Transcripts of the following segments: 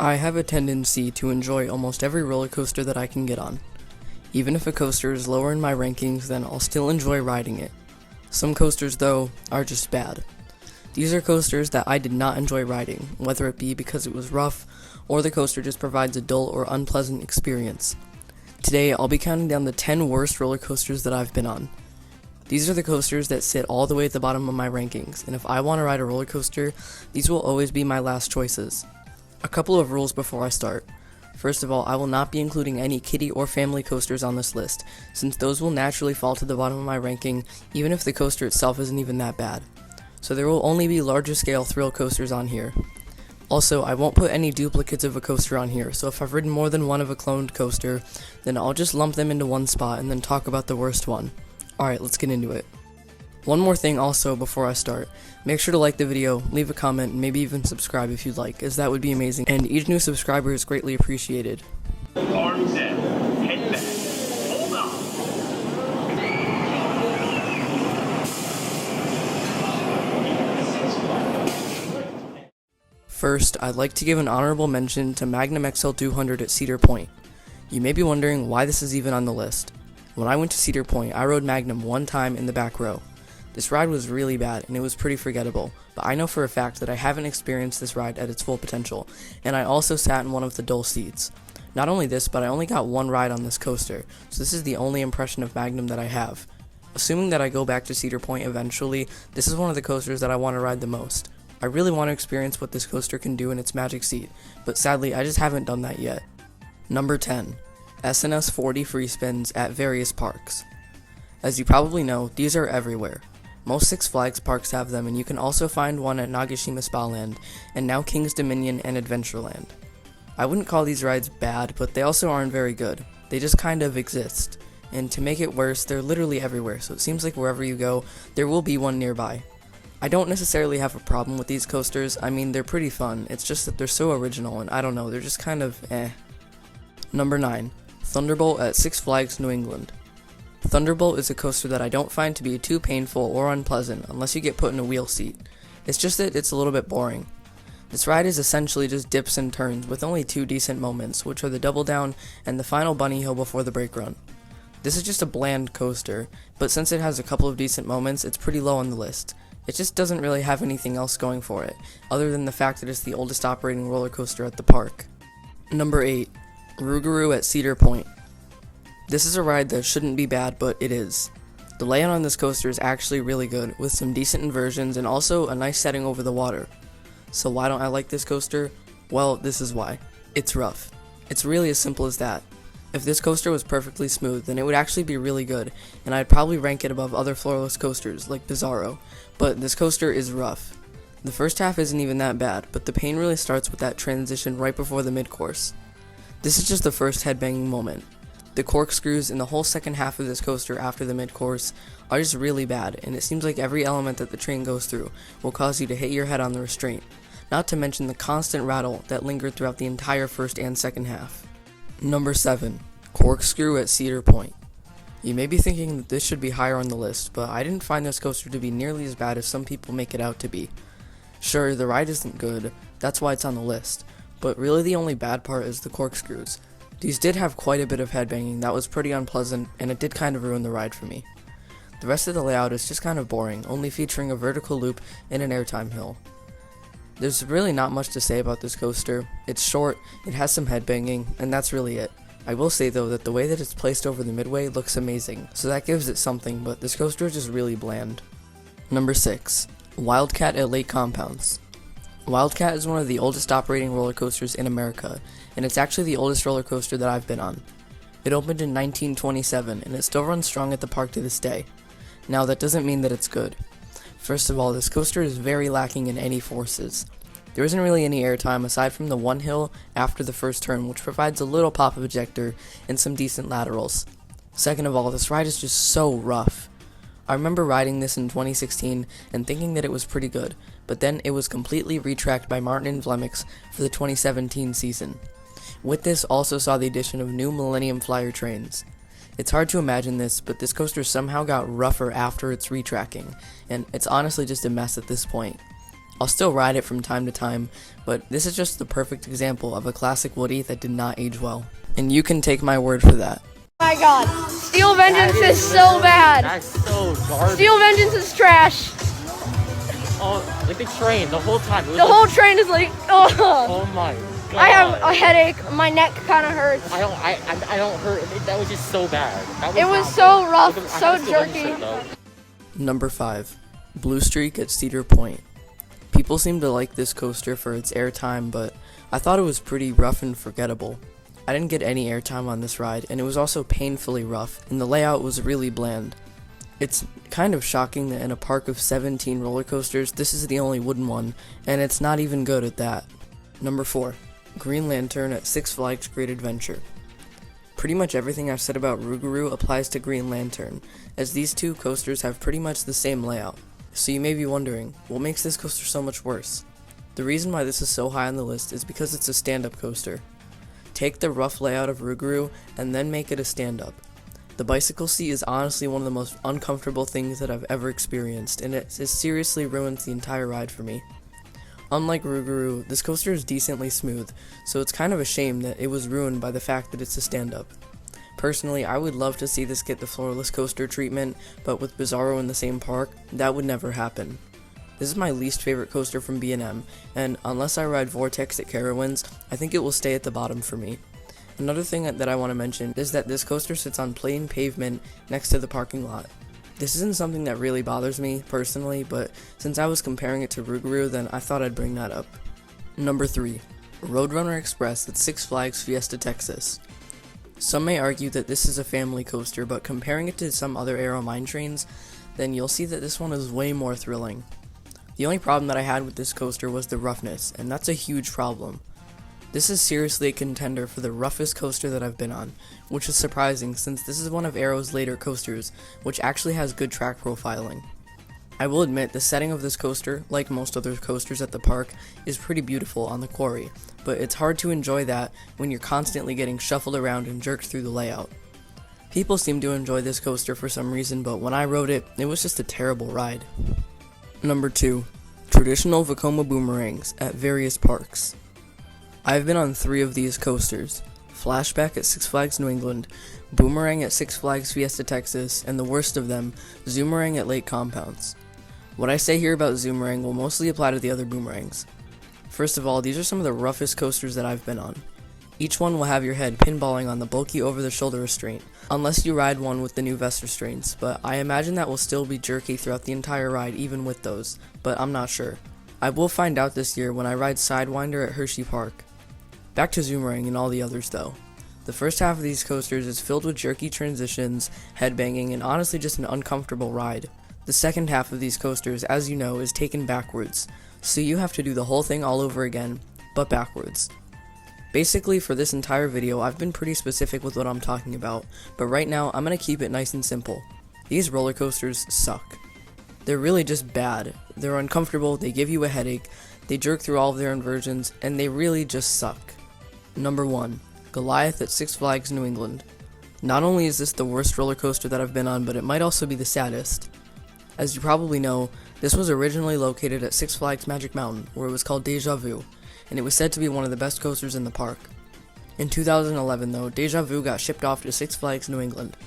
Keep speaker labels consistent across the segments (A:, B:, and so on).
A: I have a tendency to enjoy almost every roller coaster that I can get on. Even if a coaster is lower in my rankings, then I'll still enjoy riding it. Some coasters, though, are just bad. These are coasters that I did not enjoy riding, whether it be because it was rough, or the coaster just provides a dull or unpleasant experience. Today, I'll be counting down the 10 worst roller coasters that I've been on. These are the coasters that sit all the way at the bottom of my rankings, and if I want to ride a roller coaster, these will always be my last choices. A couple of rules before I start. First of all, I will not be including any kiddie or family coasters on this list, since those will naturally fall to the bottom of my ranking, even if the coaster itself isn't even that bad. So there will only be larger scale thrill coasters on here. Also, I won't put any duplicates of a coaster on here, so if I've ridden more than one of a cloned coaster, then I'll just lump them into one spot and then talk about the worst one. Alright, let's get into it. One more thing also before I start, make sure to like the video, leave a comment, and maybe even subscribe if you'd like, as that would be amazing, and each new subscriber is greatly appreciated.
B: Arms in, head back, hold on.
A: First, I'd like to give an honorable mention to Magnum XL 200 at Cedar Point. You may be wondering why this is even on the list. When I went to Cedar Point, I rode Magnum one time in the back row. This ride was really bad and it was pretty forgettable, but I know for a fact that I haven't experienced this ride at its full potential, and I also sat in one of the dull seats. Not only this, but I only got one ride on this coaster, so this is the only impression of Magnum that I have. Assuming that I go back to Cedar Point eventually, this is one of the coasters that I want to ride the most. I really want to experience what this coaster can do in its magic seat, but sadly I just haven't done that yet. Number 10. SNS 40 free spins at various parks. As you probably know, these are everywhere. Most Six Flags parks have them, and you can also find one at Nagashima Spa Land, and now King's Dominion and Adventureland. I wouldn't call these rides bad, but they also aren't very good. They just kind of exist. And to make it worse, they're literally everywhere, so it seems like wherever you go, there will be one nearby. I don't necessarily have a problem with these coasters. I mean, they're pretty fun. It's just that they're so original, and I don't know, they're just kind of eh. Number 9. Thunderbolt at Six Flags New England. Thunderbolt is a coaster that I don't find to be too painful or unpleasant unless you get put in a wheel seat. It's just that it's a little bit boring. This ride is essentially just dips and turns with only two decent moments, which are the double down and the final bunny hill before the brake run. This is just a bland coaster, but since it has a couple of decent moments, it's pretty low on the list. It just doesn't really have anything else going for it, other than the fact that it's the oldest operating roller coaster at the park. Number 8. Rougarou at Cedar Point. This is a ride that shouldn't be bad, but it is. The layout on this coaster is actually really good, with some decent inversions and also a nice setting over the water. So why don't I like this coaster? Well, this is why. It's rough. It's really as simple as that. If this coaster was perfectly smooth, then it would actually be really good, and I'd probably rank it above other floorless coasters, like Bizarro, but this coaster is rough. The first half isn't even that bad, but the pain really starts with that transition right before the mid-course. This is just the first headbanging moment. The corkscrews in the whole second half of this coaster after the mid-course are just really bad, and it seems like every element that the train goes through will cause you to hit your head on the restraint, not to mention the constant rattle that lingered throughout the entire first and second half. Number 7. Corkscrew at Cedar Point. You may be thinking that this should be higher on the list, but I didn't find this coaster to be nearly as bad as some people make it out to be. Sure, the ride isn't good, that's why it's on the list, but really the only bad part is the corkscrews. These did have quite a bit of headbanging that was pretty unpleasant, and it did kind of ruin the ride for me. The rest of the layout is just kind of boring, only featuring a vertical loop and an airtime hill. There's really not much to say about this coaster. It's short, it has some headbanging, and that's really it. I will say though that the way that it's placed over the midway looks amazing, so that gives it something, but this coaster is just really bland. Number 6. Wildcat at Lake Compounce. Wildcat is one of the oldest operating roller coasters in America, and it's actually the oldest roller coaster that I've been on. It opened in 1927, and it still runs strong at the park to this day. Now, that doesn't mean that it's good. First of all, this coaster is very lacking in any forces. There isn't really any airtime aside from the one hill after the first turn, which provides a little pop of ejector and some decent laterals. Second of all, this ride is just so rough. I remember riding this in 2016 and thinking that it was pretty good, but then it was completely retracked by Martin and Vlemix for the 2017 season. With this also saw the addition of new Millennium Flyer trains. It's hard to imagine this, but this coaster somehow got rougher after its retracking, and it's honestly just a mess at this point. I'll still ride it from time to time, but this is just the perfect example of a classic Woody that did not age well. And you can take my word for that.
C: Oh my god, Steel Vengeance is so bad.
D: That's so garbage.
C: Steel Vengeance is trash.
D: Oh, like the train, the whole time. It was
C: The
D: like,
C: whole train is like, oh.
D: oh my god.
C: I have a headache. My neck kind of hurts.
D: I don't hurt. That was just so bad. That
C: It was
D: not
C: so
D: good.
C: rough,
D: I
C: so
D: had Steel Vengeance
C: jerky.
D: shirt, though.
A: Number 5. Blue Streak at Cedar Point. People seem to like this coaster for its airtime, but I thought it was pretty rough and forgettable. I didn't get any airtime on this ride, and it was also painfully rough, and the layout was really bland. It's kind of shocking that in a park of 17 roller coasters, this is the only wooden one, and it's not even good at that. Number 4. Green Lantern at Six Flags Great Adventure. Pretty much everything I've said about Rougarou applies to Green Lantern, as these two coasters have pretty much the same layout. So you may be wondering, what makes this coaster so much worse? The reason why this is so high on the list is because it's a stand-up coaster. Take the rough layout of Rougarou and then make it a stand-up. The bicycle seat is honestly one of the most uncomfortable things that I've ever experienced, and it seriously ruins the entire ride for me. Unlike Rougarou, this coaster is decently smooth, so it's kind of a shame that it was ruined by the fact that it's a stand-up. Personally, I would love to see this get the floorless coaster treatment, but with Bizarro in the same park, that would never happen. This is my least favorite coaster from B&M, and unless I ride Vortex at Carowinds, I think it will stay at the bottom for me. Another thing that I want to mention is that this coaster sits on plain pavement next to the parking lot. This isn't something that really bothers me, personally, but since I was comparing it to Rougarou, then I thought I'd bring that up. Number 3. Roadrunner Express at Six Flags Fiesta Texas. Some may argue that this is a family coaster, but comparing it to some other Aero Mine Trains, then you'll see that this one is way more thrilling. The only problem that I had with this coaster was the roughness, and that's a huge problem. This is seriously a contender for the roughest coaster that I've been on, which is surprising since this is one of Aero's later coasters, which actually has good track profiling. I will admit the setting of this coaster, like most other coasters at the park, is pretty beautiful on the quarry, but it's hard to enjoy that when you're constantly getting shuffled around and jerked through the layout. People seem to enjoy this coaster for some reason, but when I rode it, it was just a terrible ride. Number 2. Traditional Vekoma boomerangs at various parks. I've been on 3 of these coasters: Flashback at Six Flags New England, Boomerang at Six Flags Fiesta Texas, and the worst of them, Zoomerang at Lake Compounce. What I say here about Zoomerang will mostly apply to the other boomerangs. First of all, these are some of the roughest coasters that I've been on. Each one will have your head pinballing on the bulky over-the-shoulder restraint, unless you ride one with the new vest restraints, but I imagine that will still be jerky throughout the entire ride even with those, but I'm not sure. I will find out this year when I ride Sidewinder at Hershey Park. Back to Zoomerang and all the others though. The first half of these coasters is filled with jerky transitions, headbanging, and honestly just an uncomfortable ride. The second half of these coasters, as you know, is taken backwards, so you have to do the whole thing all over again, but backwards. Basically, for this entire video, I've been pretty specific with what I'm talking about, but right now, I'm gonna keep it nice and simple. These roller coasters suck. They're really just bad. They're uncomfortable, they give you a headache, they jerk through all of their inversions, and they really just suck. Number 1. Goliath at Six Flags New England. Not only is this the worst roller coaster that I've been on, but it might also be the saddest. As you probably know, this was originally located at Six Flags Magic Mountain, where it was called Deja Vu, and it was said to be one of the best coasters in the park. In 2011 though, Deja Vu got shipped off to Six Flags New England.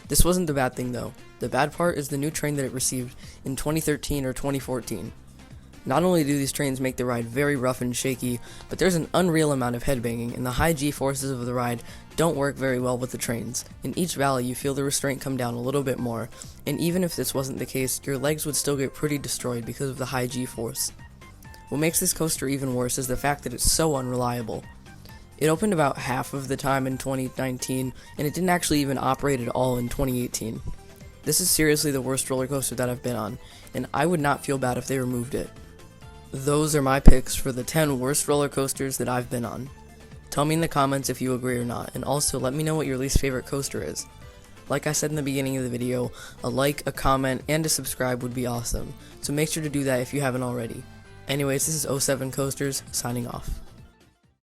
A: This wasn't the bad thing though. The bad part is the new train that it received in 2013 or 2014. Not only do these trains make the ride very rough and shaky, but there's an unreal amount of headbanging, and the high G-forces of the ride don't work very well with the trains. In each valley, you feel the restraint come down a little bit more, and even if this wasn't the case, your legs would still get pretty destroyed because of the high G-force. What makes this coaster even worse is the fact that it's so unreliable. It opened about half of the time in 2019, and it didn't actually even operate at all in 2018. This is seriously the worst roller coaster that I've been on, and I would not feel bad if they removed it. Those are my picks for the 10 worst roller coasters that I've been on. Tell me in the comments if you agree or not, and also let me know what your least favorite coaster is. Like I said in the beginning of the video, a like, a comment, and a subscribe would be awesome, so make sure to do that if you haven't already. Anyways, this is 07 Coasters, signing off.